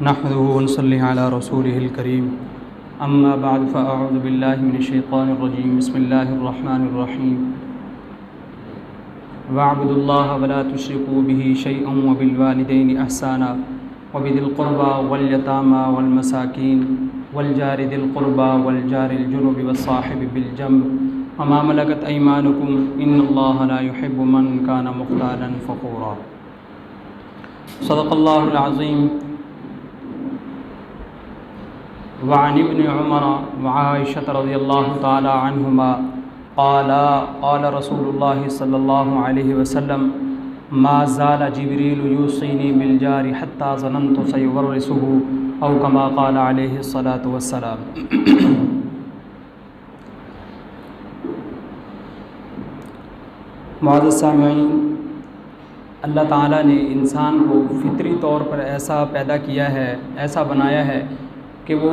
नहमदुहु व नसल्ली अला रसूलिहिल करीम अम्मा बाद फ़अऊज़ु बिल्लाहि मिनश्शैतानिर रजीम बिस्मिल्लाहिर रहमानिर रहीम वअब्दुल्लाह व ला तुश्रिकू बिही शैअन व बिल वालिदैनि ihसाना व बिदिल क़ुरबा वल यतामा वल मसाकीन वल जारि दिल क़ुरबा वल जारिल जुनुबि वस्साहिबि बिल जंब व मा मलकत अयमानुकुम इन्नल्लाहा ला युहिब्बु मन काना मुख्तालन फ़ख़ूरा। सदक़ल्लाहुल अज़ीम। वअन इब्न उमर व आइशा रज़ियल्लाहु तआला अन्हुमा क़ाला क़ाला रसूलुल्लाहि सल्लल्लाहु अलैहि वसल्लम मा ज़ाला जिब्रील यूसीनी बिल जारि हत्ता ज़ननतु सयुवर्रिसुहु औ कमा क़ाला अलैहि सलातु वस्सलाम। मुअज़्ज़ज़ सामिईन, अल्लाह ताला ने इंसान को फितरी तौर पर ऐसा पैदा किया है, ऐसा बनाया है कि वो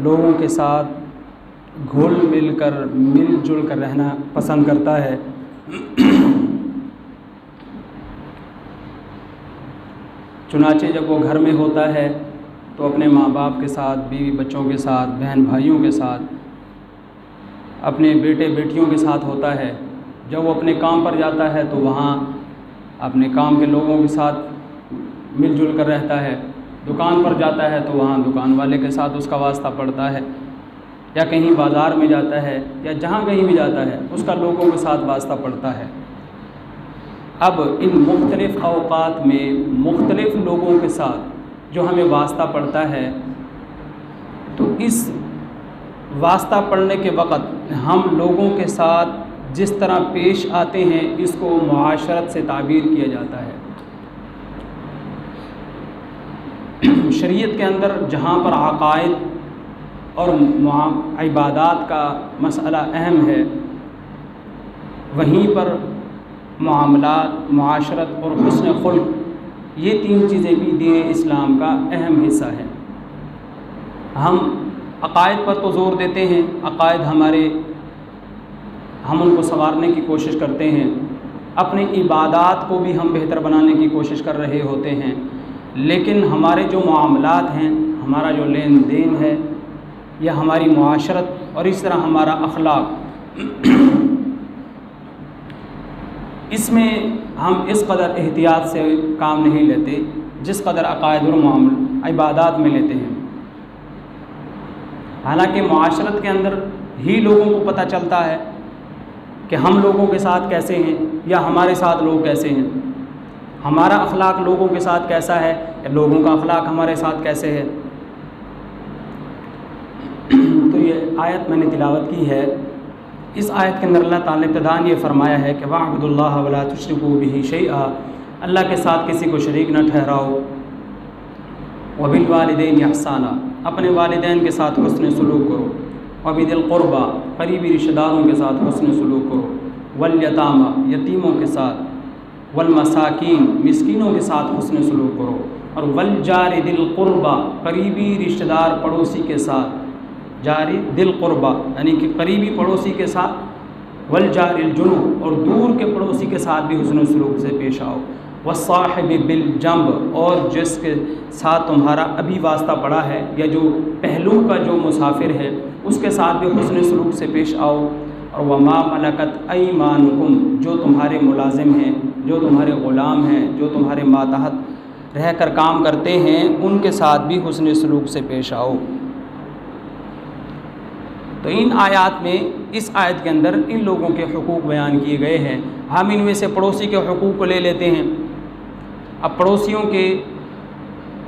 लोगों के साथ घुल मिलजुल कर रहना पसंद करता है। चुनाचे जब वो घर में होता है तो अपने माँ बाप के साथ, बीवी बच्चों के साथ, बहन भाइयों के साथ, अपने बेटे बेटियों के साथ होता है। जब वो अपने काम पर जाता है तो वहाँ अपने काम के लोगों के साथ मिलजुल कर रहता है। दुकान पर जाता है तो वहाँ दुकान वाले के साथ उसका वास्ता पड़ता है, या कहीं बाज़ार में जाता है या जहाँ कहीं भी जाता है उसका लोगों के साथ वास्ता पड़ता है। अब इन मुख्तलिफ़ औक़ात में मुख्तलिफ़ लोगों के साथ जो हमें वास्ता पड़ता है, तो इस वास्ता पड़ने के वक़्त हम लोगों के साथ जिस तरह पेश आते हैं इसको मुआशरत से ताबीर किया जाता है। शरीयत के अंदर जहाँ पर अक़ाइद और इबादात का मसला अहम है, वहीं पर मुआमलात, मुआशरत और हुस्न खुल्क, ये तीन चीज़ें भी दीन इस्लाम का अहम हिस्सा है। हम अक़ाइद पर तो ज़ोर देते हैं, अक़ाइद हम उनको संवारने की कोशिश करते हैं, अपनी इबादात को भी हम बेहतर बनाने की कोशिश कर रहे होते हैं, लेकिन हमारे जो मामलात हैं, हमारा जो लेन देन है, या हमारी मुआशरत और इस तरह हमारा अखलाक, इसमें हम इस कदर एहतियात से काम नहीं लेते जिस कदर अक़ाइद और इबादात में लेते हैं। हालांकि मुआशरत के अंदर ही लोगों को पता चलता है कि हम लोगों के साथ कैसे हैं या हमारे साथ लोग कैसे हैं, हमारा अखलाक लोगों के साथ कैसा है या लोगों का अखलाक हमारे साथ कैसे है। तो ये आयत मैंने तिलावत की है। इस आयत के अंदर अल्लाह ताला ने इब्तिदान ये फ़रमाया है कि वअब्दुल्लाह व ला तुश्रिकू बिही शैआ, अल्लाह के साथ किसी को शरीक न ठहराओ। व बिल वालिदैनि ihसाना, अपने वालिदैन के साथ हुस्न सलूक करो। व बिदिल क़ुरबा, करीबी रिश्तेदारों के साथ हुस्न सलूक करो। वल यतामा, यतीमों के साथ। वल मसाकीन, मिस्कीनों के साथ हुस्न सलूक करो। और वल जारि दिल क़ुरबा, करीबी रिश्तेदार पड़ोसी के साथ, जारी दिल क़ुरबा यानी कि करीबी पड़ोसी के साथ। वल जारिल जुनूब, और दूर के पड़ोसी के साथ भी हुस्न सलूक से पेश आओ। वस्साहिबि बिल जंब, और जिसके साथ तुम्हारा अभी वास्ता पड़ा है या जो पहलू का जो मुसाफिर है उसके साथ भी हुस्न सलूक से पेश आओ। और वमा मलकत अयमानुकुम, जो तुम्हारे मुलाजिम हैं, जो तुम्हारे ग़ुलाम हैं, जो तुम्हारे मातहत रह कर काम करते हैं, उनके साथ भी हुस्न सलूक से पेश आओ। तो इन आयत में, इस आयत के अंदर इन लोगों के हुकूक बयान किए गए हैं। हम इनमें से पड़ोसी के हुकूक को ले लेते हैं। अब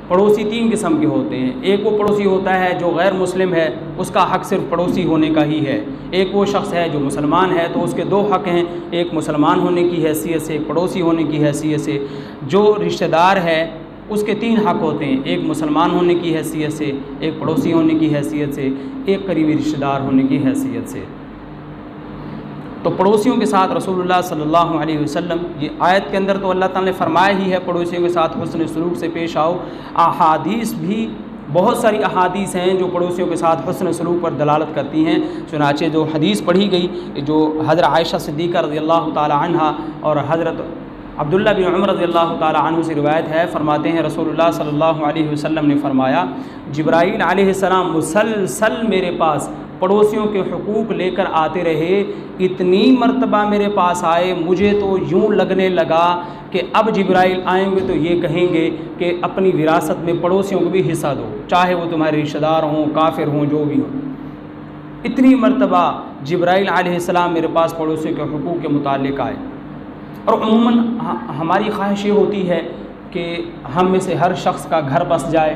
पड़ोसी तीन किस्म के होते हैं। एक वो पड़ोसी होता है जो गैर मुस्लिम है, उसका हक़ सिर्फ़ पड़ोसी होने का ही है। एक वो शख्स है जो मुसलमान है, तो उसके दो हक़ हैं, एक मुसलमान होने की हैसियत से, एक पड़ोसी होने की हैसियत से। जो रिश्तेदार है उसके तीन हक़ होते हैं, एक मुसलमान होने की हैसियत से, एक पड़ोसी होने की हैसियत से, एक करीबी रिश्तेदार होने की हैसियत से। तो पड़ोसियों के साथ रसूलुल्लाह सल्लल्लाहु अलैहि वसल्लम, ये आयत के अंदर तो अल्लाह ताला ने फरमाया ही है पड़ोसियों के साथ हुस्न सलूक से पेश आओ। अहादीस भी बहुत सारी अहादीस हैं जो पड़ोसियों के साथ हुस्न सलूक पर दलालत करती हैं। चुनाचे जो हदीस पढ़ी गई, जो हज़रत आयशा सिद्दीक़ा रज़ियल्लाहु ताला अन्हा और हज़रत अब्दुल्ला बिन उमर रज़ियल्लाहु ताला अन्हु से रिवायत है, फरमाते हैं रसूलुल्लाह सल्लल्लाहु अलैहि वसल्लम ने फरमाया, जिब्राईल अलैहिस्सलाम मुसलसल मेरे पास पड़ोसियों के हुकूक लेकर आते रहे। इतनी मर्तबा मेरे पास आए, मुझे तो यूँ लगने लगा कि अब जिब्राईल आएंगे तो ये कहेंगे कि अपनी विरासत में पड़ोसियों को भी हिस्सा दो, चाहे वो तुम्हारे रिश्तेदार हों, काफिर हों, जो भी हों। इतनी मर्तबा जिब्राईल अलैहिस्सलाम मेरे पास पड़ोसियों के हुकूक के मुतालिक आए। और अमूमन हमारी ख्वाहिश ये होती है कि हम में से हर शख्स का घर बस जाए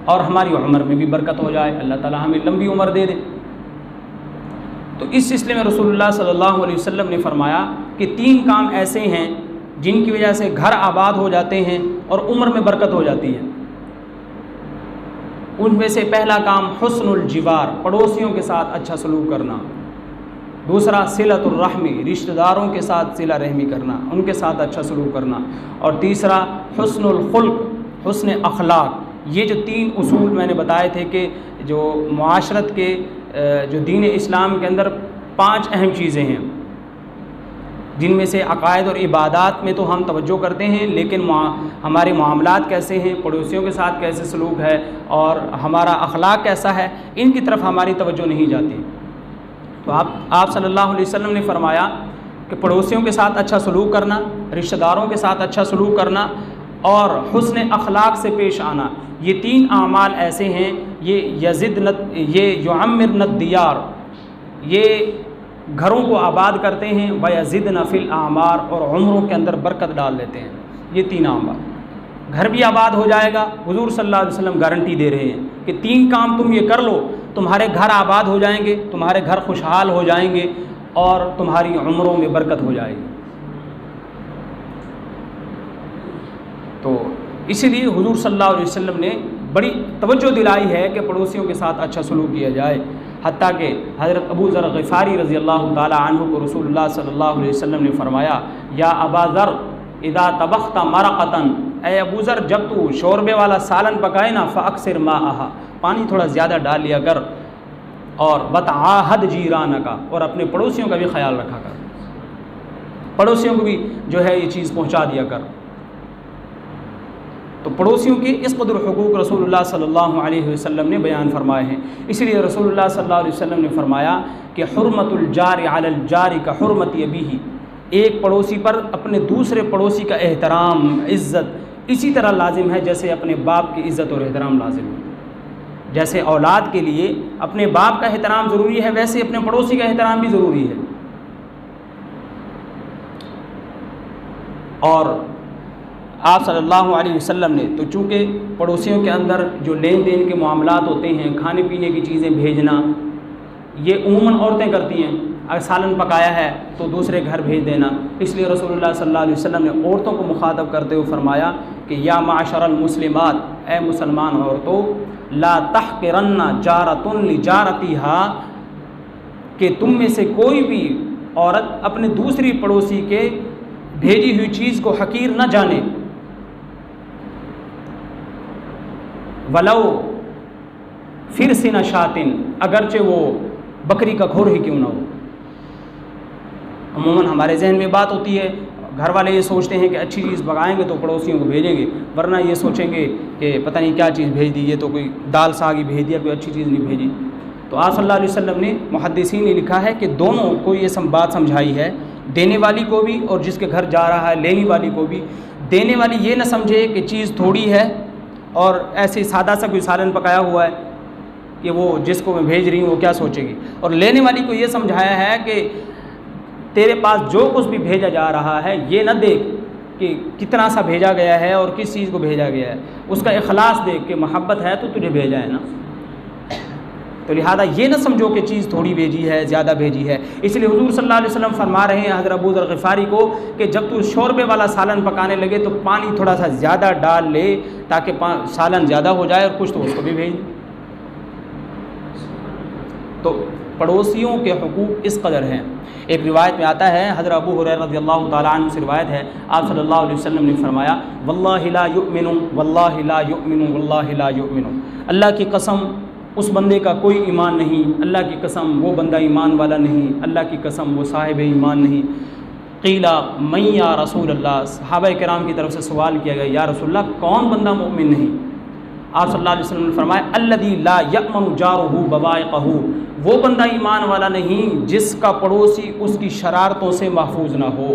और हमारी उम्र में भी बरकत हो जाए, अल्लाह ताला हमें लंबी उम्र दे दे। तो इस सिलसिले में रसूलुल्लाह सल्लल्लाहु अलैहि वसल्लम ने फरमाया कि 3 काम ऐसे हैं जिनकी वजह से घर आबाद हो जाते हैं और उम्र में बरकत हो जाती है। उनमें से पहला काम हुस्नुल जिवार, पड़ोसियों के साथ अच्छा सलूक करना। दूसरा सिलतुर रहमी, रिश्तेदारों के साथ सिला रहमी करना, उनके साथ अच्छा सलूक करना। और तीसरा हुस्नुल खुल्क, हुस्न अखलाक। ये जो 3 उसूल मैंने बताए थे कि जो मुआशरत के जो दीन इस्लाम के अंदर 5 अहम चीज़ें हैं, जिनमें से अकायद और इबादात में तो हम तवज्जो करते हैं, लेकिन हमारे मामलात कैसे हैं, पड़ोसियों के साथ कैसे सलूक है और हमारा अखलाक कैसा है, इनकी तरफ हमारी तवज्जो नहीं जाती। तो आप सल्लल्लाहु अलैहि वसल्लम ने फरमाया कि पड़ोसियों के साथ अच्छा सलूक करना, रिश्तेदारों के साथ अच्छा सलूक करना और हुस्न अखलाक से पेश आना, ये 3 आमाल ऐसे हैं, ये युअम्मिर दियार, ये घरों को आबाद करते हैं, व यज़िदन फिल आमार, और उम्रों के अंदर बरकत डाल देते हैं। ये 3 आमाल, घर भी आबाद हो जाएगा। हुज़ूर सल्लल्लाहु अलैहि वसल्लम गारंटी दे रहे हैं कि 3 काम तुम ये कर लो, तुम्हारे घर आबाद हो जाएंगे, तुम्हारे घर खुशहाल हो जाएंगे और तुम्हारी उम्रों में बरकत हो जाएगी। तो इसीलिए हुज़ूर सल्लल्लाहु अलैहि वसल्लम ने बड़ी तवज्जो दिलाई है कि पड़ोसियों के साथ अच्छा सलूक किया जाए। हत्ता कि हज़रत अबू ज़र ग़िफ़ारी रज़ियल्लाहु ताला अन्हु को रसूलुल्लाह सल्लल्लाहु अलैहि वसल्लम ने फरमाया, या अबा ज़र इदा तबख्ता मरक़तन, ए अबू ज़र जब तू शोरबे वाला सालन पकाए ना, फ़अक्सिर माअहा, पानी थोड़ा ज़्यादा डाल लिया कर, और वतआहद जीराना का, और अपने पड़ोसियों का भी ख्याल रखा कर, पड़ोसियों को भी जो है ये चीज़ पहुँचा दिया कर। तो पड़ोसियों के इस कदर हुकूक रसूलुल्लाह सल्लल्लाहु अलैहि वसल्लम ने बयान फरमाए हैं। इसलिए रसूलुल्लाह सल्लल्लाहु अलैहि वसल्लम ने फरमाया कि हुर्मतुल जारि अलल जारि का हुर्मति अबीही, एक पड़ोसी पर अपने दूसरे पड़ोसी का एहतराम, इज़्ज़त इसी तरह लाजिम है जैसे अपने बाप की इज़्ज़त और एहतराम लाजिम है। जैसे औलाद के लिए अपने बाप का एहतराम ज़रूरी है, वैसे अपने पड़ोसी का एहतराम भी ज़रूरी है। और आप सल्लल्लाहु अलैहि वसल्लम ने तो चूँकि पड़ोसियों के अंदर जो लेन देन के मामलात होते हैं, खाने पीने की चीज़ें भेजना, ये उम्मन औरतें करती हैं। अगर सालन पकाया है तो दूसरे घर भेज देना। इसलिए रसूलुल्लाह सल्लल्लाहु अलैहि वसल्लम ने औरतों को मुखातब करते हुए फरमाया कि या माशरल मुस्लिमात, ए मुसलमान औरतों, ला तहक़िरन्ना जारतुन लिजारतिहा, कि तुम में से कोई भी औरत अपने दूसरी पड़ोसी के भेजी हुई चीज़ को हकीर न जाने। वलो फिर से नशातिन, अगरचे वो बकरी का खोर ही क्यों ना हो। अमूमन हमारे जहन में बात होती है, घर वाले ये सोचते हैं कि अच्छी चीज़ पकाएंगे तो पड़ोसियों को भेजेंगे, वरना ये सोचेंगे कि पता नहीं क्या चीज़ भेज दी, ये तो कोई दाल साग ही भेज दिया, कोई अच्छी चीज़ नहीं भेजी। तो आप सल्लल्लाहु अलैहि वसल्लम ने, मुहद्दिसीन ने लिखा है कि दोनों को ये बात समझाई है, देने वाली को भी और जिसके घर जा रहा है लेने वाली को भी। देने वाली ये न समझे कि चीज़ थोड़ी है और ऐसे सादा सा कोई सालन पकाया हुआ है कि वो जिसको मैं भेज रही हूँ वो क्या सोचेगी, और लेने वाली को ये समझाया है कि तेरे पास जो कुछ भी भेजा जा रहा है ये न देख कि कितना सा भेजा गया है और किस चीज़ को भेजा गया है, उसका इखलास देख के मोहब्बत है तो तुझे भेजा है ना। तो लिहाजा ये न समझो कि चीज़ थोड़ी भेजी है, ज़्यादा भेजी है। इसलिए हुज़ूर सल्लल्लाहु अलैहि वसल्लम फरमा रहे हैं हज़रत अबू ज़र ग़िफ़ारी को कि जब तू शोरबे वाला सालन पकाने लगे तो पानी थोड़ा सा ज़्यादा डाल ले ताकि सालन ज़्यादा हो जाए और कुछ तो उसको भी भेज। तो पड़ोसियों के हुकूक इस कदर हैं। एक रिवायत में आता है, हज़रत अबू हुरैरा रज़ियल्लाहु ताला अन्हु से रिवायत है, आप सल्लल्लाहु अलैहि वसल्लम ने फरमाया, वल्लाहि ला युमिनु वल्लाहि ला युमिनु वल्लाहि ला युमिनु, अल्लाह की कसम उस बंदे का कोई ईमान नहीं, अल्लाह की कसम वो बंदा ईमान वाला नहीं, अल्लाह की कसम वो साहिब ईमान नहीं। क़ीला मन या रसूल अल्लाह, सहाबा किराम की तरफ से सवाल किया गया, या रसूल अल्लाह कौन बंदा मोमिन नहीं? आप सल्लल्लाहु अलैहि वसल्लम ने फरमाया अल्लज़ी ला यअमनु जारुहु बवाइक़हु, वो बंदा ईमान वाला नहीं जिसका पड़ोसी उसकी शरारतों से महफूज ना हो।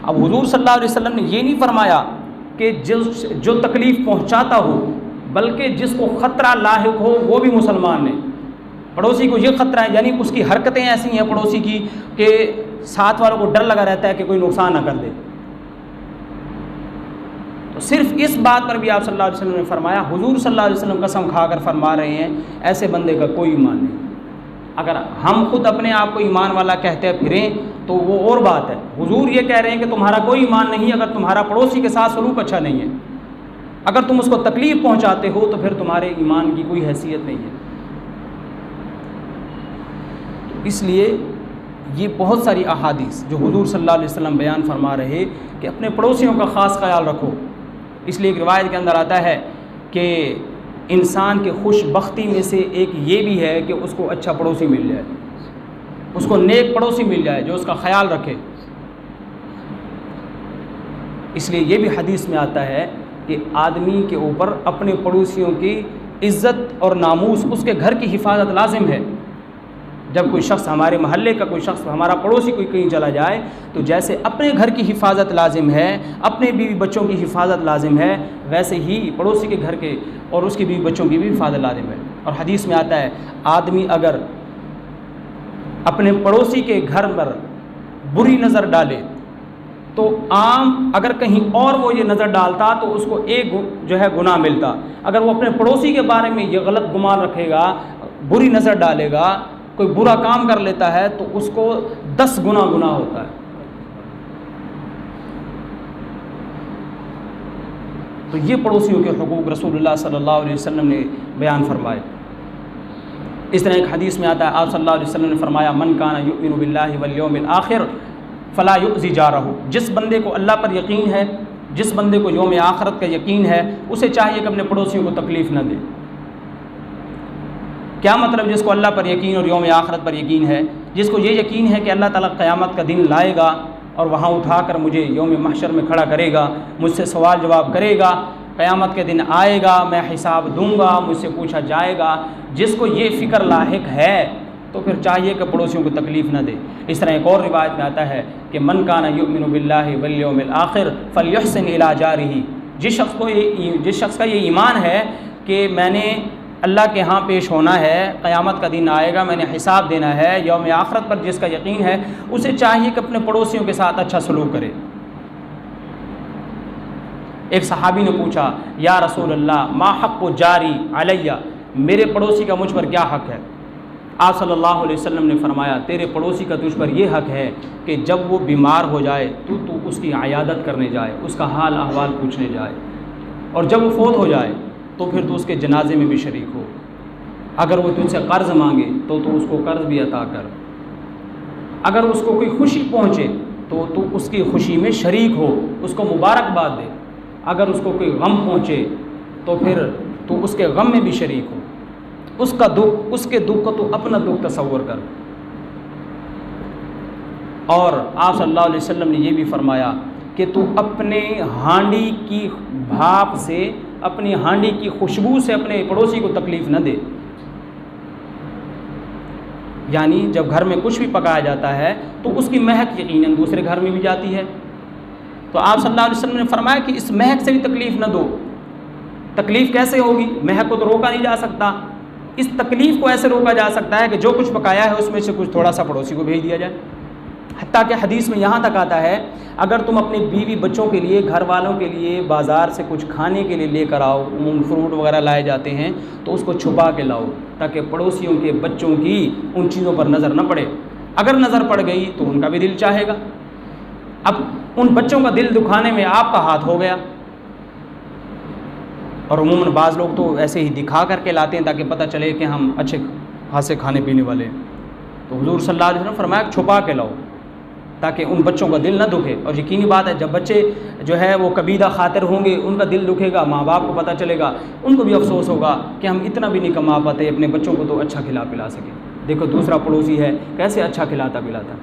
अब हुज़ूर सल्लल्लाहु अलैहि वसल्लम ने ये नहीं फरमाया कि जो तकलीफ़ पहुँचाता हो, बल्कि जिसको ख़तरा लाहिक हो वो भी मुसलमान ने। पड़ोसी को ये ख़तरा है, यानी उसकी हरकतें ऐसी हैं पड़ोसी की कि साथ वालों को डर लगा रहता है कि कोई नुकसान ना कर दे। तो सिर्फ इस बात पर भी आप सल्लल्लाहु अलैहि वसल्लम ने फरमाया, हुजूर सल्लल्लाहु अलैहि वसल्लम कसम खाकर फरमा रहे हैं ऐसे बंदे का कोई ईमान नहीं। अगर हम खुद अपने आप को ईमान वाला कहते फिरें तो वो और बात है। हुजूर ये कह रहे हैं कि तुम्हारा कोई ईमान नहीं अगर तुम्हारा पड़ोसी के साथ सलूक अच्छा नहीं है, अगर तुम उसको तकलीफ़ पहुँचाते हो तो फिर तुम्हारे ईमान की कोई हैसियत नहीं है। इसलिए ये बहुत सारी अहादीस जो हुजूर सल्लल्लाहु अलैहि वसल्लम बयान फरमा रहे कि अपने पड़ोसियों का ख़ास ख्याल रखो। इसलिए एक रिवायत के अंदर आता है कि इंसान के खुशबख्ती में से एक ये भी है कि उसको अच्छा पड़ोसी मिल जाए, उसको नेक पड़ोसी मिल जाए जो उसका ख्याल रखे। इसलिए ये भी हदीस में आता है कि आदमी के ऊपर अपने पड़ोसियों की इज़्ज़त और नामूस, उसके घर की हिफाजत लाजिम है। जब कोई शख्स, हमारे महल्ले का कोई शख्स, हमारा पड़ोसी कोई कहीं चला जाए तो जैसे अपने घर की हिफाजत लाजिम है, अपने बीवी बच्चों की हिफाजत लाजिम है, वैसे ही पड़ोसी के घर के और उसकी बीवी बच्चों की भी हिफाजत लाजिम है। और हदीस में आता है आदमी अगर अपने पड़ोसी के घर पर बुरी नज़र डाले तो आम अगर कहीं और वो ये नज़र डालता तो उसको एक जो है गुनाह मिलता। अगर वो अपने पड़ोसी के बारे में ये गलत गुमान रखेगा, बुरी नज़र डालेगा, कोई बुरा काम कर लेता है तो उसको 10 गुना गुनाह होता है। तो ये पड़ोसियों के हुकूक रसूलुल्लाह सल्लल्लाहु अलैहि वसल्लम ने बयान फरमाए। इस तरह एक हदीस में आता है, आप सल्लल्लाहु अलैहि वसल्लम ने फरमाया मन काना युमिनु बिल्लाहि वल यौमिल आखिर फ़ला युज़ी जारहु, जिस बंदे को अल्लाह पर यकीन है, जिस बंदे को यौम आखिरत का यकीन है, उसे चाहिए कि अपने पड़ोसियों को तकलीफ़ न दे। क्या मतलब? जिसको अल्लाह पर यकीन और यौम आखिरत पर यकीन है, जिसको ये यकीन है कि अल्लाह ताला क़यामत का दिन लाएगा और वहाँ उठाकर मुझे यौम महशर में खड़ा करेगा, मुझसे सवाल जवाब करेगा, क़यामत के दिन आएगा, मैं हिसाब दूंगा, मुझसे पूछा जाएगा, जिसको ये फ़िक्र लाहिक है तो फिर चाहिए कि पड़ोसियों को तकलीफ़ न दे। इस तरह एक और रिवायत में आता है कि मन काना युमिनु बिल्लाहि वल यौमिल आखिर फलयुहसिन इला जारिही, जिस शख्स का ये ईमान है कि मैंने अल्लाह के यहाँ पेश होना है, क़यामत का दिन आएगा, मैंने हिसाब देना है, यौम आखिरत पर जिसका यकीन है, उसे चाहिए कि अपने पड़ोसियों के साथ अच्छा सलूक करे। एक सहाबी ने पूछा, या रसूल अल्लाह मा हक़्क़ु जारी अलैया, मेरे पड़ोसी का मुझ पर क्या हक़ है? आप सल्लल्लाहु अलैहि वसल्लम ने फरमाया, तेरे पड़ोसी का तुझ पर यह हक़ है कि जब वो बीमार हो जाए तो तू उसकी अयादत करने जाए, उसका हाल अहवाल पूछने जाए, और जब वो फोत हो जाए तो फिर तो उसके जनाजे में भी शरीक हो। अगर वो तुझसे कर्ज़ मांगे तो तू उसको कर्ज़ भी अता कर। अगर उसको कोई खुशी पहुँचे तो तू उसकी खुशी में शरीक हो, उसको मुबारकबाद दे। अगर उसको कोई गम पहुँचे तो फिर तू उसके गम में भी शरीक हो। उसका दुख, उसके दुख को तू अपना दुख तसव्वुर कर। और आप सल्लल्लाहु अलैहि वसल्लम ने यह भी फरमाया कि तू अपने हांडी की भाप से, अपनी हांडी की खुशबू से अपने पड़ोसी को तकलीफ़ न दे। यानी जब घर में कुछ भी पकाया जाता है तो उसकी महक यकीनन दूसरे घर में भी जाती है। तो आप सल्लल्लाहु अलैहि वसल्लम ने फरमाया कि इस महक से भी तकलीफ़ न दो। तकलीफ़ कैसे होगी? महक को तो रोका नहीं जा सकता। इस तकलीफ़ को ऐसे रोका जा सकता है कि जो कुछ पकाया है उसमें से कुछ थोड़ा सा पड़ोसी को भेज दिया जाए। हत्ता कि हदीस में यहाँ तक आता है, अगर तुम अपने बीवी बच्चों के लिए, घर वालों के लिए बाज़ार से कुछ खाने के लिए लेकर आओ, फ्रूट वगैरह लाए जाते हैं, तो उसको छुपा के लाओ ताकि पड़ोसियों के बच्चों की उन चीज़ों पर नज़र न पड़े। अगर नज़र पड़ गई तो उनका भी दिल चाहेगा। अब उन बच्चों का दिल दुखाने में आपका हाथ हो गया। और उमूमन बाज़ लोग तो ऐसे ही दिखा करके लाते हैं ताकि पता चले कि हम अच्छे खासे खाने पीने वाले हैं। तो हुज़ूर सल्लल्लाहु अलैहि वसल्लम फरमाया छुपा के लाओ ताकि उन बच्चों का दिल न दुखे। और यकीनी बात है, जब बच्चे जो है वो कबीदा खातिर होंगे, उनका दिल दुखेगा, माँ बाप को पता चलेगा, उनको भी अफसोस होगा कि हम इतना भी नहीं कमा पाते, अपने बच्चों को तो अच्छा खिला पिला सके। देखो दूसरा पड़ोसी है कैसे अच्छा खिलाता पिलाता।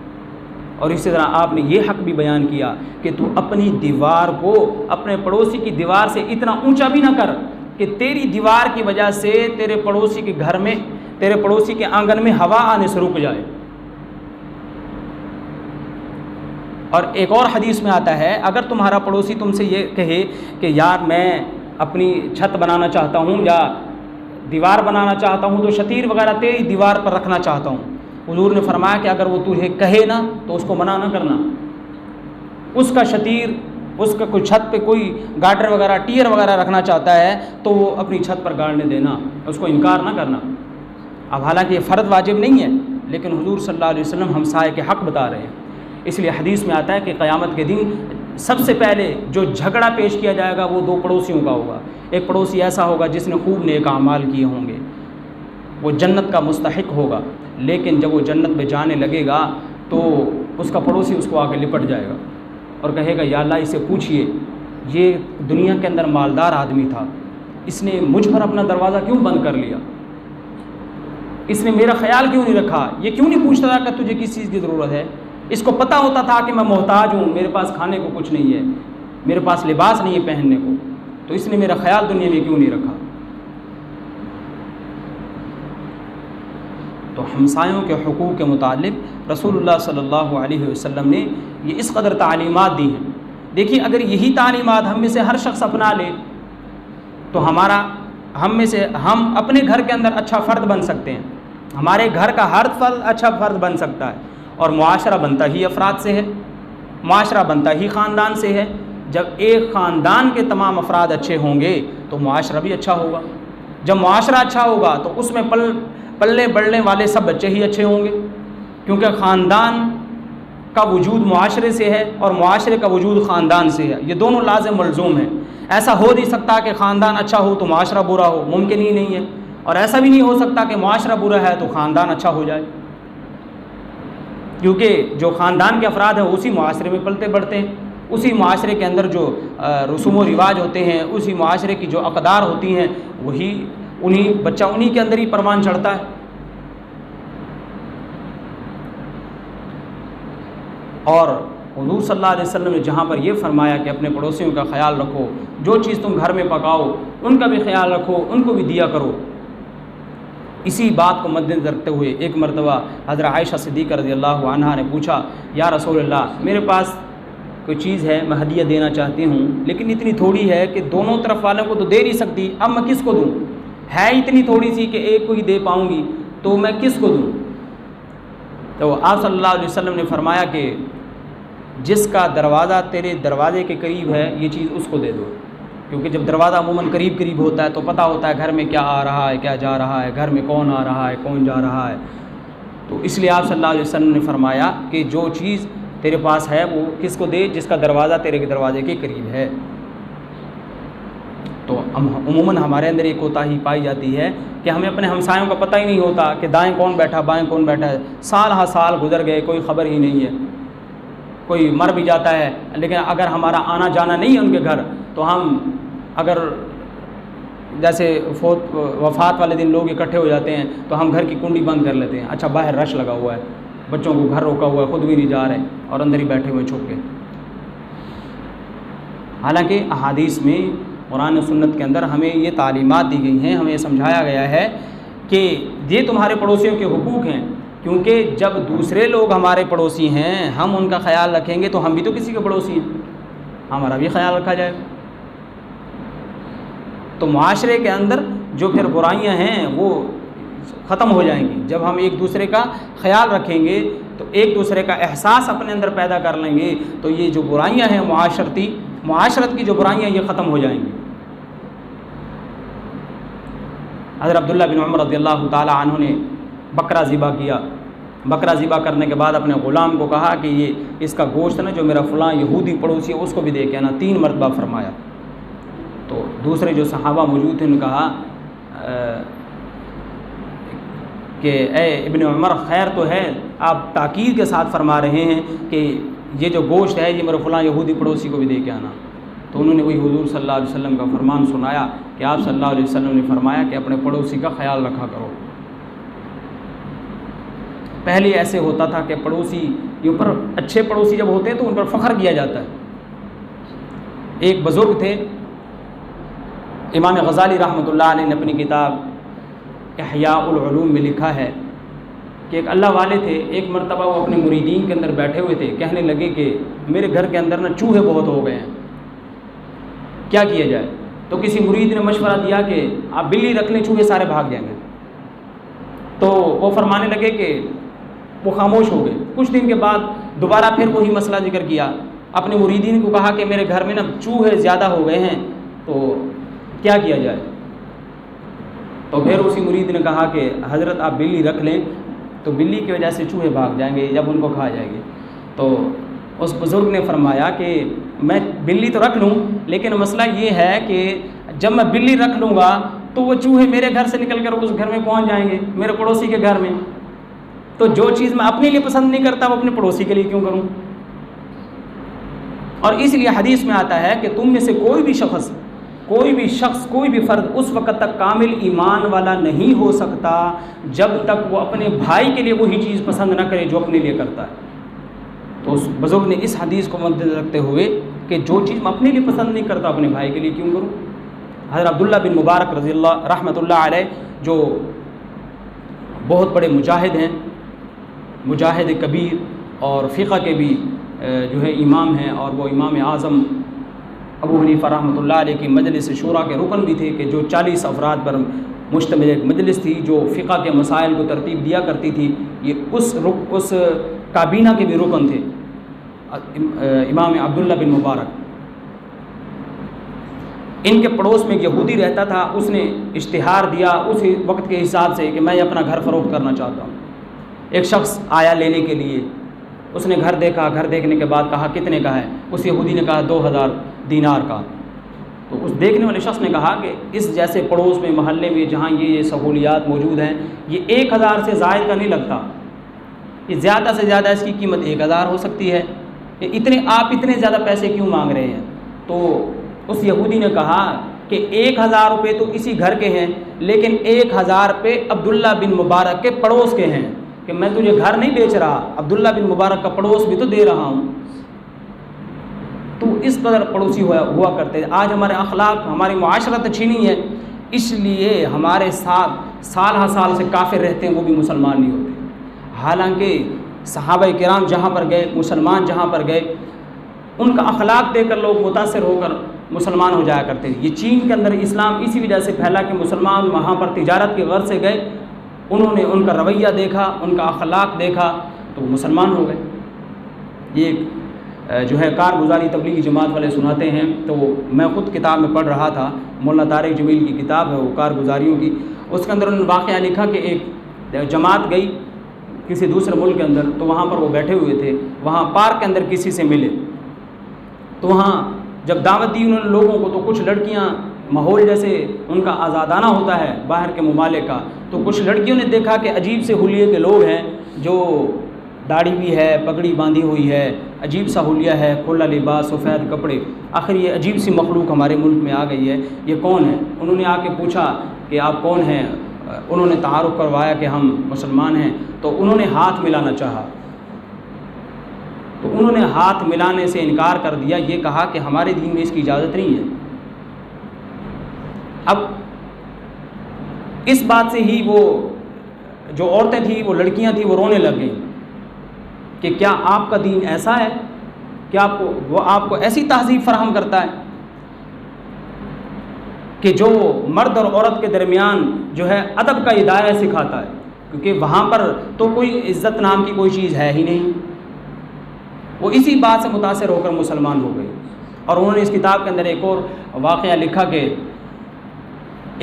और इसी तरह आपने ये हक़ भी बयान किया कि तू अपनी दीवार को अपने पड़ोसी की दीवार से इतना ऊंचा भी ना कर कि तेरी दीवार की वजह से तेरे पड़ोसी के घर में, तेरे पड़ोसी के आंगन में हवा आने से रुक जाए। और एक और हदीस में आता है, अगर तुम्हारा पड़ोसी तुमसे ये कहे कि यार मैं अपनी छत बनाना चाहता हूँ या दीवार बनाना चाहता हूँ, तो शतीर वगैरह तेरी दीवार पर रखना चाहता हूँ, हुजूर ने फरमाया कि अगर वो तुझे कहे ना तो उसको मना ना करना। उसका शतीर, उसका कोई छत पे कोई गार्डर वगैरह, टियर वगैरह रखना चाहता है तो वो अपनी छत पर गाड़ने देना, उसको इनकार ना करना। अब हालांकि ये फ़र्द वाजिब नहीं है, लेकिन हुजूर सल्लल्लाहु अलैहि वसल्लम हमसाये के हक़ बता रहे हैं। इसलिए हदीस में आता है कि क़यामत के दिन सबसे पहले जो झगड़ा पेश किया जाएगा वो दो पड़ोसियों का होगा। एक पड़ोसी ऐसा होगा जिसने खूब नेक आमाल किए होंगे, वो जन्नत का मुस्तहिक होगा, लेकिन जब वो जन्नत में जाने लगेगा तो उसका पड़ोसी उसको आके लिपट जाएगा और कहेगा या अल्लाह इससे पूछिए, ये दुनिया के अंदर मालदार आदमी था, इसने मुझ पर अपना दरवाज़ा क्यों बंद कर लिया, इसने मेरा ख्याल क्यों नहीं रखा, ये क्यों नहीं पूछता था कि तुझे किस चीज़ की ज़रूरत है, इसको पता होता था कि मैं मोहताज हूँ, मेरे पास खाने को कुछ नहीं है, मेरे पास लिबास नहीं है पहनने को, तो इसने मेरा ख्याल दुनिया में क्यों नहीं रखा। तो हमसायों के हुकूक़ के मुतालिक रसूलुल्लाह सल्लल्लाहु अलैहि वसल्लम ने ये इस कदर तालीमात दी हैं। देखिए, अगर यही तालीमात हम में से हर शख्स अपना ले तो हम अपने घर के अंदर अच्छा फ़र्द बन सकते हैं, हमारे घर का हर फर्द अच्छा फ़र्द बन सकता है। और मुआशरा बनता ही अफराद से है, मुआशरा बनता ही ख़ानदान से है। जब एक ख़ानदान के तमाम अफराद अच्छे होंगे तो मुआशरा भी अच्छा होगा। जब मुआशरा अच्छा होगा तो उसमें पलने बढ़ने वाले सब बच्चे ही अच्छे होंगे, क्योंकि ख़ानदान का वजूद मुआशरे से है और मुआशरे का वजूद ख़ानदान से है। ये दोनों लाज़िम मलज़ूम हैं। ऐसा हो नहीं सकता कि ख़ानदान अच्छा हो तो मुआशरा बुरा हो, मुमकिन ही नहीं है। और ऐसा भी नहीं हो सकता कि मुआशरा बुरा है तो ख़ानदान अच्छा हो जाए, क्योंकि जो ख़ानदान के अफराद हैं उसी मुआशरे में पलते बढ़ते हैं, उसी मुआशरे के अंदर जो रसूम व रिवाज होते हैं, उसी मुआशरे की जो अक़दार होती हैं, वही बच्चा उन्हीं के अंदर ही परवान चढ़ता है। और हुज़ूर सल्लल्लाहु अलैहि वसल्लम ने जहाँ पर यह फ़रमाया कि अपने पड़ोसियों का ख्याल रखो, जो चीज़ तुम घर में पकाओ उनका भी ख्याल रखो, उनको भी दिया करो, इसी बात को मद्देनज़र रखते हुए एक मरतबा हज़रत आयशा सिद्दीक़ा रज़ियल्लाहु अन्हा ने पूछा, या रसूलल्लाह, मेरे पास कोई चीज़ है, मैं हदिया देना चाहती हूँ, लेकिन इतनी थोड़ी है कि दोनों तरफ वालों को तो दे नहीं सकती, अब मैं किसको दूँ? है इतनी थोड़ी सी कि एक को ही दे पाऊँगी, तो मैं किसको दूँ? तो आप सल्लल्लाहु अलैहि वसल्लम ने फरमाया कि जिसका दरवाज़ा तेरे दरवाज़े के करीब है ये चीज़ उसको दे दो, क्योंकि जब दरवाज़ा अमूमन करीब करीब होता है तो पता होता है घर में क्या आ रहा है, क्या जा रहा है, घर में कौन आ रहा है, कौन जा रहा है। तो इसलिए आप सल्लल्लाहु अलैहि वसल्लम ने फरमाया कि जो चीज़ तेरे पास है वो किसको दे, जिसका दरवाज़ा तेरे दरवाजे के करीब है। तो अमूमन हमारे अंदर एक कोताही पाई जाती है कि हमें अपने हमसायों का पता ही नहीं होता कि दाएं कौन बैठा, बाएं कौन बैठा है। साल हा साल गुजर गए, कोई ख़बर ही नहीं है, कोई मर भी जाता है, लेकिन अगर हमारा आना जाना नहीं है उनके घर तो हम अगर जैसे वफ़ात वाले दिन लोग इकट्ठे हो जाते हैं तो हम घर की कुंडी बंद कर लेते हैं। अच्छा, बाहर रश लगा हुआ है, बच्चों को घर रोका हुआ है, ख़ुद भी नहीं जा रहे और अंदर ही बैठे हुए छुप के। हालांकि अहादीस में, कुरान और सुन्नत के अंदर हमें ये तालीमात दी गई हैं, हमें समझाया गया है कि ये तुम्हारे पड़ोसियों के हुकूक हैं, क्योंकि जब दूसरे लोग हमारे पड़ोसी हैं हम उनका ख्याल रखेंगे तो हम भी तो किसी के पड़ोसी हैं, हमारा भी ख्याल रखा जाए। तो मुआशरे के अंदर जो फिर बुराइयां हैं वो ख़त्म हो जाएंगी। जब हम एक दूसरे का ख्याल रखेंगे तो एक दूसरे का एहसास अपने अंदर पैदा कर लेंगे, तो ये जो बुराइयां हैं मुआशरत की जो बुराइयां ये ख़त्म हो जाएंगी। हज़रत अब्दुल्ला बिन उमर रज़ियल्लाहु ताला अन्हु ने बकरा ज़िबा किया। बकरा ज़िबा करने के बाद अपने ग़ुलाम को कहा कि ये इसका गोश्त ना जो मेरा फ़लाँ यहूदी पड़ोसी है उसको भी दे के आना। 3 मरतबा फरमाया। तो दूसरे जो सहाबा मौजूद थे उन्होंने कहा कि ए इब्न उमर, खैर तो है, आप ताकीद के साथ फरमा रहे हैं कि ये जो गोश्त है ये मेरे फ़लाँ यहूदी पड़ोसी को भी दे के आना। तो उन्होंने वही हुज़ूर सल्लल्लाहु अलैहि वसल्लम का फरमान सुनाया कि आप सल्लल्लाहु अलैहि वसल्लम ने फरमाया कि अपने पड़ोसी का ख्याल रखा करो। पहले ऐसे होता था कि पड़ोसी के ऊपर, अच्छे पड़ोसी जब होते हैं तो उन पर फ़ख्र किया जाता है। एक बुज़ुर्ग थे, इमाम गज़ाली रहमतुल्लाह अलैह ने अपनी किताब इहयाउल उलूम में लिखा है कि एक अल्लाह वाले थे, एक मरतबा वो अपने मुरीदीन के अंदर बैठे हुए थे, कहने लगे कि मेरे घर के अंदर ना चूहे बहुत हो गए हैं, क्या किया जाए। तो किसी मुरीद ने मशवरा दिया कि आप बिल्ली रख लें, चूहे सारे भाग जाएंगे। तो वो फरमाने लगे कि वो खामोश हो गए। कुछ दिन के बाद दोबारा फिर वही मसला जिक्र किया, अपने मुरीदीन को कहा कि मेरे घर में ना चूहे ज़्यादा हो गए हैं, तो क्या किया जाए। तो फिर उसी मुरीद ने कहा कि हज़रत आप बिल्ली रख लें, तो बिल्ली की वजह से चूहे भाग जाएंगे, जब उनको खा जाएंगे। तो उस बुज़ुर्ग ने फरमाया कि मैं बिल्ली तो रख लूँ, लेकिन मसला ये है कि जब मैं बिल्ली रख लूँगा तो वो चूहे मेरे घर से निकल कर उस घर में पहुँच जाएंगे, मेरे पड़ोसी के घर में। तो जो चीज़ मैं अपने लिए पसंद नहीं करता वो अपने पड़ोसी के लिए क्यों करूँ। और इसलिए हदीस में आता है कि तुम में से कोई भी शख्स, कोई भी फ़र्द उस वक़्त तक कामिल ईमान वाला नहीं हो सकता जब तक वो अपने भाई के लिए वही चीज़ पसंद ना करे जो अपने लिए करता है। तो उस बुज़ुर्ग ने इस हदीस को मद्देनज़र रखते हुए कि जो चीज़ मैं अपने लिए पसंद नहीं करता अपने भाई के लिए क्यों करूँ। हज़रत अब्दुल्लाह बिन मुबारक रज़ियल्लाहु रहमतुल्लाह अलैह जो बहुत बड़े मुजाहिद हैं, मुजाहिद कबीर और फ़िक़्ह के भी जो है इमाम हैं, और वो इमाम आज़म अबू हनीफ़ा रहमतुल्लाह अलैह की मजलिस शूरा के रुकन भी थे कि जो 40 अफराद पर मुश्तमिल एक मजलिस थी जो फ़िक़्ह के मसाइल को तरतीब दिया करती थी। ये उस काबीना के भी रुकन थे इमाम अब्दुल्ला बिन मुबारक। इनके पड़ोस में एक यहूदी रहता था, उसने इश्तिहार दिया उस वक्त के हिसाब से कि मैं अपना घर फ़रोख्त करना चाहता हूँ। एक शख्स आया लेने के लिए, उसने घर देखा, घर देखने के बाद कहा कितने का है। उस यहूदी ने कहा 2000 दीनार का। तो उस देखने वाले शख्स ने कहा कि इस जैसे पड़ोस में, महल्ले में जहाँ ये सहूलियात मौजूद हैं, ये 1000 से ज़ायद का नहीं लगता, ये ज़्यादा से ज़्यादा इसकी कीमत 1000 हो सकती है, आप इतने ज़्यादा पैसे क्यों मांग रहे हैं। तो उस यहूदी ने कहा कि 1000 रुपये तो इसी घर के हैं, लेकिन 1000 रुपये अब्दुल्ला बिन मुबारक के पड़ोस के हैं, कि मैं तुझे घर नहीं बेच रहा, अब्दुल्ला बिन मुबारक का पड़ोस भी तो दे रहा हूँ। तो इस कदर पड़ोसी हुआ करते हैं। आज हमारे अखलाक, हमारी मुआशरत अच्छी नहीं है, इसलिए हमारे साथ साल हर साल से काफ़िर रहते हैं, वो भी मुसलमान नहीं होते। हालांकि सहाबा किराम जहाँ पर गए, मुसलमान जहाँ पर गए, उनका अखलाक देखकर लोग मुतासिर होकर मुसलमान हो जाया करते थे। ये चीन के अंदर इस्लाम इसी वजह से फैला कि मुसलमान वहाँ पर तिजारत के गर्ज से गए, उन्होंने उनका रवैया देखा, उनका अखलाक देखा, तो वो मुसलमान हो गए। ये जो है कारगुजारी तबलीगी जमात वाले सुनाते हैं। तो मैं ख़ुद किताब में पढ़ रहा था, मौलाना तारिक जमील की किताब है वो कारगुजारियों की, उसके अंदर उन्होंने वाक़या लिखा कि एक जमात गई किसी दूसरे मुल्क के अंदर, तो वहाँ पर वो बैठे हुए थे, वहाँ पार्क के अंदर किसी से मिले, तो वहाँ जब दावत दी उन्होंने लोगों को, तो कुछ लड़कियाँ, माहौल जैसे उनका आज़ादाना होता है बाहर के ममालिक का, तो कुछ लड़कियों ने देखा कि अजीब से हुलिये के लोग हैं, जो दाढ़ी भी है, पगड़ी बांधी हुई है, अजीब सा हुलिया है, खुला लिबास, सफ़ेद कपड़े, आखिर ये अजीब सी मखलूक हमारे मुल्क में आ गई है, ये कौन है। उन्होंने आके पूछा कि आप कौन हैं, उन्होंने तारुफ़ करवाया कि हम मुसलमान हैं। तो उन्होंने हाथ मिलाना चाहा, तो उन्होंने हाथ मिलाने से इनकार कर दिया, ये कहा कि हमारे दीन में इसकी इजाज़त नहीं है। अब इस बात से ही वो जो औरतें थी, वो लड़कियां थी, वो रोने लग गईं कि क्या आपका दीन ऐसा है, क्या आपको ऐसी तहज़ीब फराहम करता है कि जो मर्द और औरत के दरमियान जो है अदब का हिदाया सिखाता है, क्योंकि वहाँ पर तो कोई इज़्ज़त नाम की कोई चीज़ है ही नहीं। वो इसी बात से मुतासिर होकर मुसलमान हो गई। और उन्होंने इस किताब के अंदर एक और वाक़या लिखा कि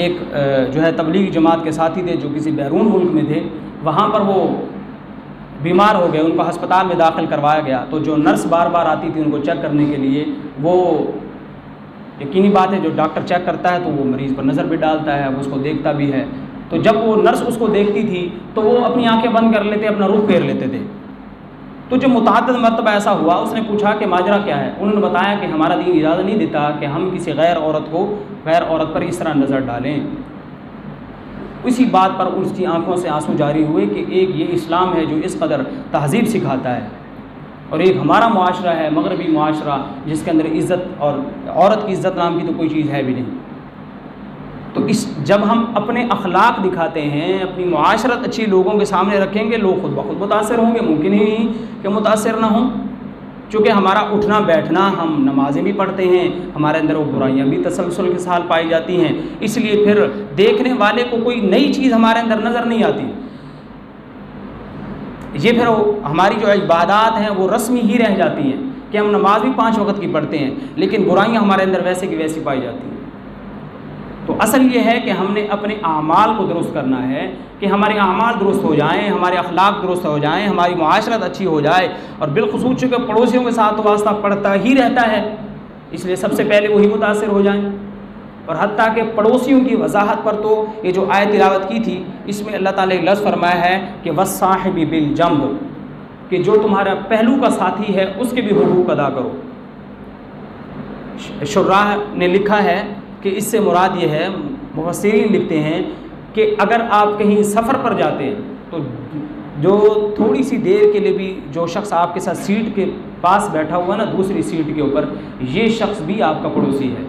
एक जो है तबलीगी जमात के साथी थे जो किसी बैरून मुल्क में थे, वहाँ पर वो बीमार हो गए, उनको हस्पताल में दाखिल करवाया गया। तो जो नर्स बार बार आती थी उनको चेक करने के लिए, वो यकीनी बात है जो डॉक्टर चेक करता है तो वो मरीज़ पर नज़र भी डालता है, वो उसको देखता भी है। तो जब वो नर्स उसको देखती थी तो वो अपनी आंखें बंद कर लेते, अपना रुख फेर लेते थे। तो जब मुतअद्दिद मरतबा ऐसा हुआ, उसने पूछा कि माजरा क्या है। उन्होंने बताया कि हमारा दीन इजाज़त नहीं देता कि हम किसी गैर औरत पर इस तरह नज़र डालें। उसी बात पर उसकी आंखों से आंसू जारी हुए कि एक ये इस्लाम है जो इस कदर तहज़ीब सिखाता है, और एक हमारा मुआशरा है मगरबी मुआशरा जिसके अंदर इज़्ज़त और औरत की इज़्ज़त नाम की तो कोई चीज़ है भी नहीं। तो जब हम अपने अखलाक दिखाते हैं, अपनी मुआशरत अच्छी लोगों के सामने रखेंगे, लोग खुद ब खुद मुतासर होंगे। मुमकिन ही नहीं कि मुतासर ना हों, चूँकि हमारा उठना बैठना, हम नमाज़ें भी पढ़ते हैं, हमारे अंदर वो बुराइयाँ भी तसलसल के साथ पाई जाती हैं, इसलिए फिर देखने वाले को कोई नई चीज़ हमारे अंदर नज़र नहीं आती। ये फिर हमारी जो इबादत हैं वो रस्मी ही रह जाती हैं कि हम नमाज भी 5 वक्त की पढ़ते हैं, लेकिन बुराइयाँ हमारे अंदर वैसे की वैसी पाई जाती हैं। तो असल ये है कि हमने अपने आमाल को दुरुस्त करना है कि हमारे आमाल दुरुस्त हो जाएं, हमारे अखलाक दुरुस्त हो जाएं, हमारी मुआशरत अच्छी हो जाए। और बिलखुसूस चूँकि पड़ोसियों के साथ तो वास्ता पड़ता ही रहता है, इसलिए सबसे पहले वही मुतासर हो जाएं। और हत्ता कि पड़ोसियों की वजाहत पर तो ये जो आयत तिलावत की थी, इसमें अल्लाह ताला ने लफ्ज़ फरमाया है कि वस्साहिबि बिल जंब, कि जो तुम्हारा पहलू का साथी है उसके भी हुकूक अदा करो। शुर्राह ने लिखा है कि इससे मुराद ये है, मुफस्सिरीन लिखते हैं कि अगर आप कहीं सफ़र पर जाते हैं तो जो थोड़ी सी देर के लिए भी जो शख्स आपके साथ सीट के पास बैठा हुआ ना, दूसरी सीट के ऊपर, ये शख्स भी आपका पड़ोसी है।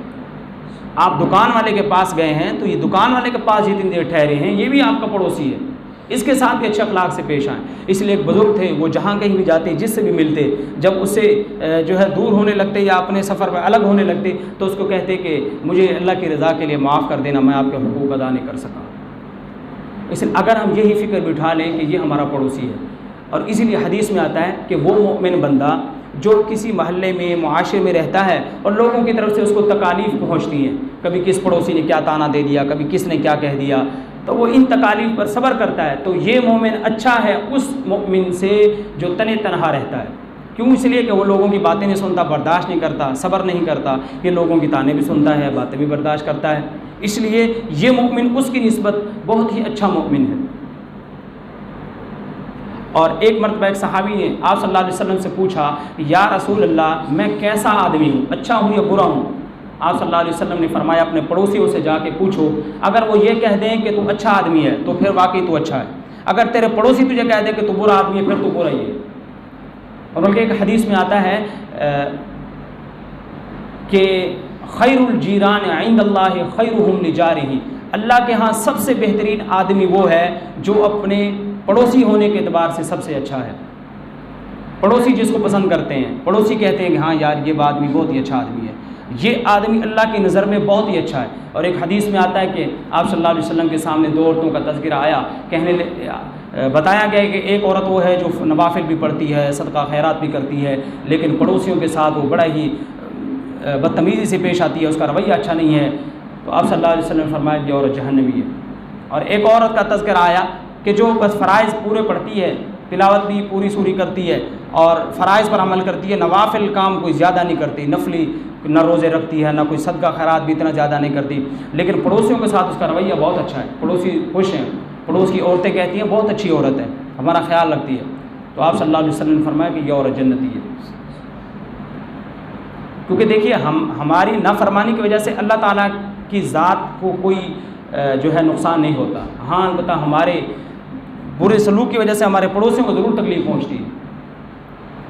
आप दुकान वाले के पास गए हैं तो ये दुकान वाले के पास जितनी देर ठहरे हैं ये भी आपका पड़ोसी है, इसके साथ भी अच्छे अखलाक से पेश आएँ। इसलिए एक बुज़ुर्ग थे, वो जहाँ कहीं भी जाते, जिससे भी मिलते, जब उससे जो है दूर होने लगते या अपने सफ़र में अलग होने लगते तो उसको कहते कि मुझे अल्लाह की रज़ा के लिए माफ़ कर देना, मैं आपके हुकूक अदा नहीं कर सका। इसलिए अगर हम यही फ़िक्र बिठा लें कि ये हमारा पड़ोसी है, और इसीलिए हदीस में आता है कि वो मोमिन बंदा जो किसी महल्ले में मुआशरे में रहता है और लोगों की तरफ से उसको तकालीफ पहुँचती हैं, कभी किस पड़ोसी ने क्या ताना दे दिया, कभी किसने क्या कह दिया, तो वो इन तकालीफ पर सब्र करता है, तो ये मोमिन अच्छा है उस मोमिन से जो तने तनहा रहता है। क्यों? इसलिए कि वो लोगों की बातें नहीं सुनता, बर्दाश्त नहीं करता, सब्र नहीं करता। ये लोगों की ताने भी सुनता है, बातें भी बर्दाश्त करता है, इसलिए ये मोमिन उसकी निस्बत बहुत ही अच्छा मोमिन है। और एक मरतबा एक सहाबी ने आप सल्लल्लाहु अलैहि वसल्लम से पूछा, या रसूल अल्लाह, मैं कैसा आदमी हूँ, अच्छा हूँ या बुरा हूँ? आप सल्लल्लाहु अलैहि वसल्लम ने फरमाया, अपने पड़ोसियों से जाके पूछो, अगर वो ये कह दें कि तू अच्छा आदमी है तो फिर वाकई तू अच्छा है, अगर तेरे पड़ोसी तुझे कह दे कि तू बुरा आदमी है फिर तू बुरा ही है। और बल्कि एक हदीस में आता है कि खैरुल जीरान इंदल्लाहि खैरुहुम लिजारिही, अल्लाह के यहाँ सबसे बेहतरीन आदमी वो है जो अपने पड़ोसी होने के एतबार से सबसे अच्छा है। पड़ोसी जिसको पसंद करते हैं, पड़ोसी कहते हैं कि हाँ यार ये आदमी बहुत ही अच्छा आदमी है, ये आदमी अल्लाह की नज़र में बहुत ही अच्छा है। और एक हदीस में आता है कि आप सल्लल्लाहु अलैहि वसल्लम के सामने 2 औरतों का तज़किरा आया, बताया गया कि एक औरत वो है जो नवाफिल भी पढ़ती है, सदका खैरात भी करती है, लेकिन पड़ोसियों के साथ वो बड़ा ही बदतमीज़ी से पेश आती है, उसका रवैया अच्छा नहीं है। तो आप सल्लल्लाहु अलैहि वसल्लम ने फरमाया ये औरत जहन्नमी है। और एक औरत का तज़किरा आया कि जो बस फ़राइज़ पूरे पढ़ती है, तिलावत भी पूरी सूरी करती है और फ़राइज़ पर अमल करती है, नवाफिल काम कोई ज़्यादा नहीं करती, नफली न रोज़े रखती है, ना कोई सदका खैरात भी इतना ज़्यादा नहीं करती, लेकिन पड़ोसियों के साथ उसका रवैया बहुत अच्छा है, पड़ोसी खुश हैं, पड़ोस की औरतें कहती हैं बहुत अच्छी औरत है, हमारा ख्याल रखती है। तो आप सल्लल्लाहु अलैहि वसल्लम ने फरमाया कि यह औरत जन्नती है। क्योंकि देखिए हमारी नाफरमानी की वजह से अल्लाह ताला की ज़ात को कोई जो है नुकसान नहीं होता। हाँ अलबत्ता हमारे बुरे सलूक की वजह से हमारे पड़ोसियों को ज़रूर तकलीफ़ पहुँचती है।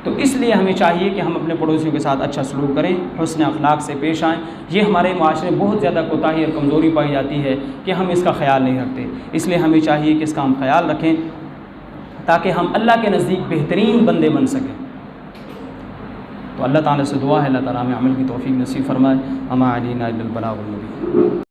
तो इसलिए हमें चाहिए कि हम अपने पड़ोसियों के साथ अच्छा सलूक करें, हुस्न अखलाक से पेश आएँ। ये हमारे माशरे में बहुत ज़्यादा कोताही और कमज़ोरी पाई जाती है कि हम इसका ख्याल नहीं रखते। इसलिए हमें चाहिए कि इसका हम ख्याल रखें ताकि हम अल्लाह के नज़दीक बेहतरीन बंदे बन सकें। तो अल्लाह ताला से दुआ है अल्लाह ताला हमें अमल की तौफ़ीक़ नसीब फरमाए। अमा अलैना इल्लल बलागुल मुबीन।